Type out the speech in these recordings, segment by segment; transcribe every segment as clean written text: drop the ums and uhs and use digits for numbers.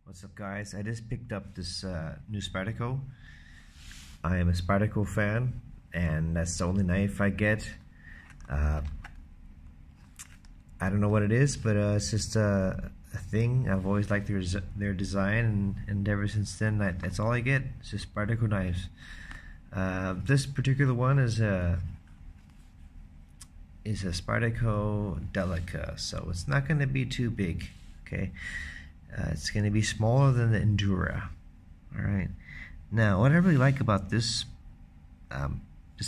What's up, guys? I just picked up this new Spyderco. I am a Spyderco fan, and that's the only knife I get. I don't know what it is, but it's just a thing. I've always liked their design, and ever since then, that's all I get. It's just Spyderco knives. This particular one is a Spyderco Delica, so it's not going to be too big. Okay. It's going to be smaller than the Endura. Alright. Now, what I really like about this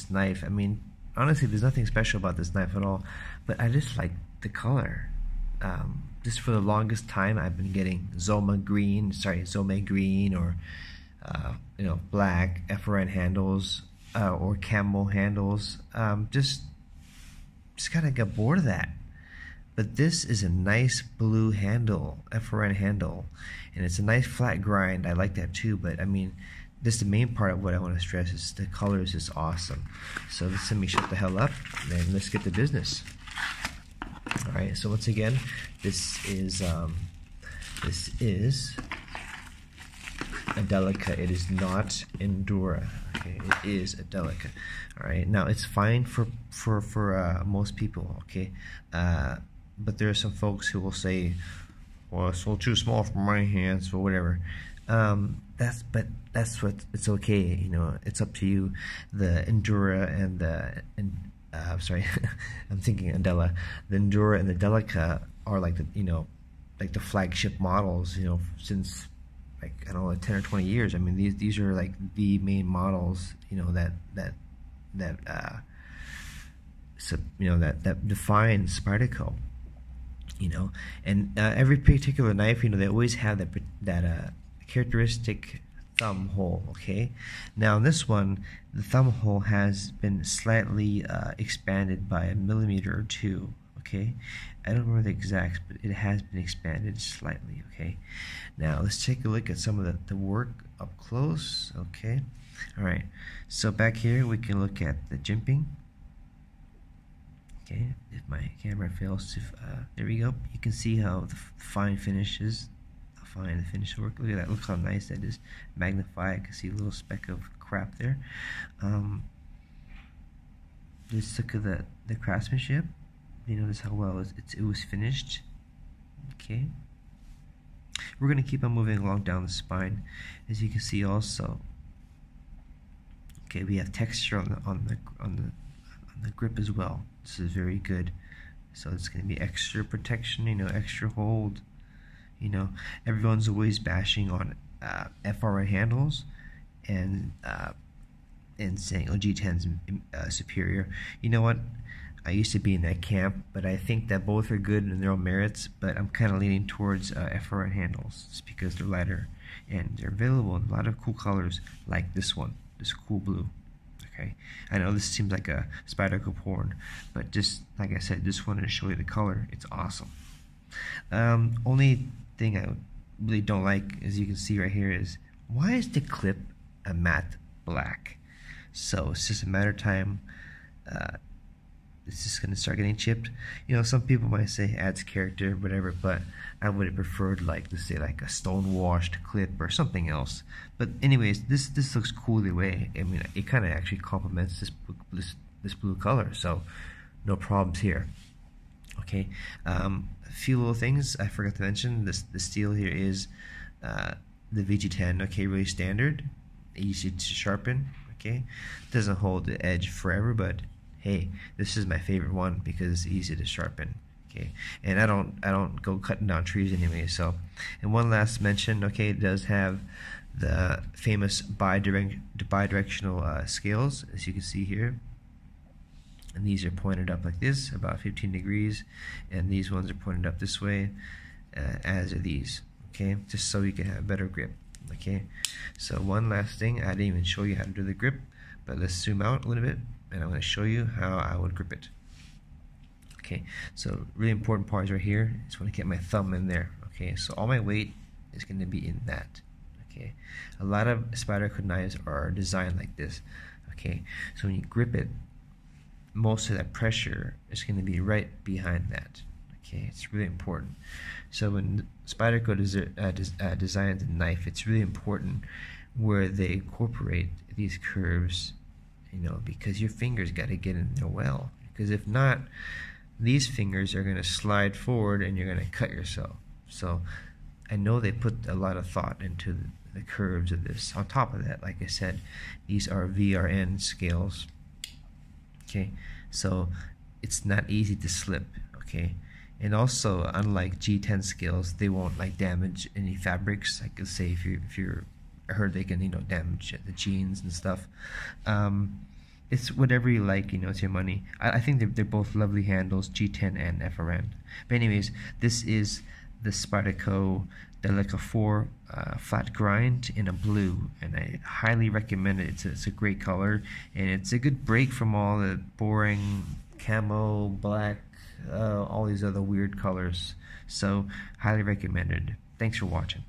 knife, I mean, honestly, there's nothing special about this knife at all, but I just like the color. Just for the longest time, I've been getting Zoma green, or black FRN handles, or camel handles. Just kind of got bored of that. But this is a nice blue handle, FRN handle, and it's a nice flat grind. I like that too, but I mean, this is the main part of what I want to stress is the color is just awesome. So let me shut the hell up, and let's get to business. Alright, so once again, this is a Delica. It is not Endura. Okay, it is a Delica. Alright, now it's fine for most people, okay? But there are some folks who will say, well, it's a little too small for my hands, or whatever. It's okay, you know, it's up to you. The Endura and I'm thinking Andela. The Endura and the Delica are like the flagship models, since like, I don't know, like 10 or 20 years. I mean, these are like the main models, that define Spyderco. And every particular knife, they always have that characteristic thumb hole. Okay, now in this one, the thumb hole has been slightly expanded by 1 millimeter or 2. Okay, I don't remember the exacts, but it has been expanded slightly. Okay, now let's take a look at some of the work up close. Okay, all right, so back here we can look at the jimping. Okay, if my camera fails to, there we go. You can see how the fine finish is, how fine the finish work. Look at that, look how nice that is. Magnify, I can see a little speck of crap there. Just look at the craftsmanship. Notice how well it was finished. Okay, we're gonna keep on moving along down the spine, as you can see also. Okay, we have texture on the grip as well. This is very good. So it's going to be extra protection, extra hold. Everyone's always bashing on FRN handles and saying, oh, G10's superior. You know what? I used to be in that camp, but I think that both are good in their own merits, but I'm kind of leaning towards FRN handles just because they're lighter and they're available in a lot of cool colors like this one, this cool blue. Okay, I know this seems like a Spyderco porn, but just like I said, just wanted to show you the color. It's awesome. Only thing I really don't like, as you can see right here, is why is the clip a matte black? So it's just a matter of time. It's just going to start getting chipped. Some people might say it adds character, whatever, but I would have preferred, like, to say like a stone washed clip or something else. But anyways, this looks cool either way. I mean, it kind of actually complements this blue color, so no problems here. Okay, a few little things I forgot to mention. The steel here is the VG10. Okay, really standard, easy to sharpen. Okay, doesn't hold the edge forever, but hey, this is my favorite one because it's easy to sharpen. Okay, and I don't go cutting down trees anyway. So, and one last mention. Okay, it does have the famous bidirectional scales, as you can see here, and these are pointed up like this, about 15 degrees, and these ones are pointed up this way, as are these. Okay, just so you can have better grip. Okay, so one last thing, I didn't even show you how to do the grip, but let's zoom out a little bit, and I'm going to show you how I would grip it. Okay, so really important part is right here. I just want to get my thumb in there. Okay, so all my weight is going to be in that. Okay, a lot of Spyderco knives are designed like this. Okay, so when you grip it, most of that pressure is going to be right behind that. Okay, it's really important. So when Spyderco designs a knife, it's really important where they incorporate these curves, you know, because your fingers got to get in there well. Because if not, these fingers are going to slide forward and you're going to cut yourself. So I know they put a lot of thought into the curves of this. On top of that, like I said, these are VRN scales. Okay, so it's not easy to slip. Okay, and also unlike G10 scales, they won't like damage any fabrics. Like let's say if you're, I heard they can, you know, damage the jeans and stuff. It's whatever you like, you know, it's your money. I think they're both lovely handles, G10 and FRN. But anyways, this is the Spyderco Delica 4 flat grind in a blue, and I highly recommend it. It's a great color, and it's a good break from all the boring camo, black, all these other weird colors. So highly recommended. Thanks for watching.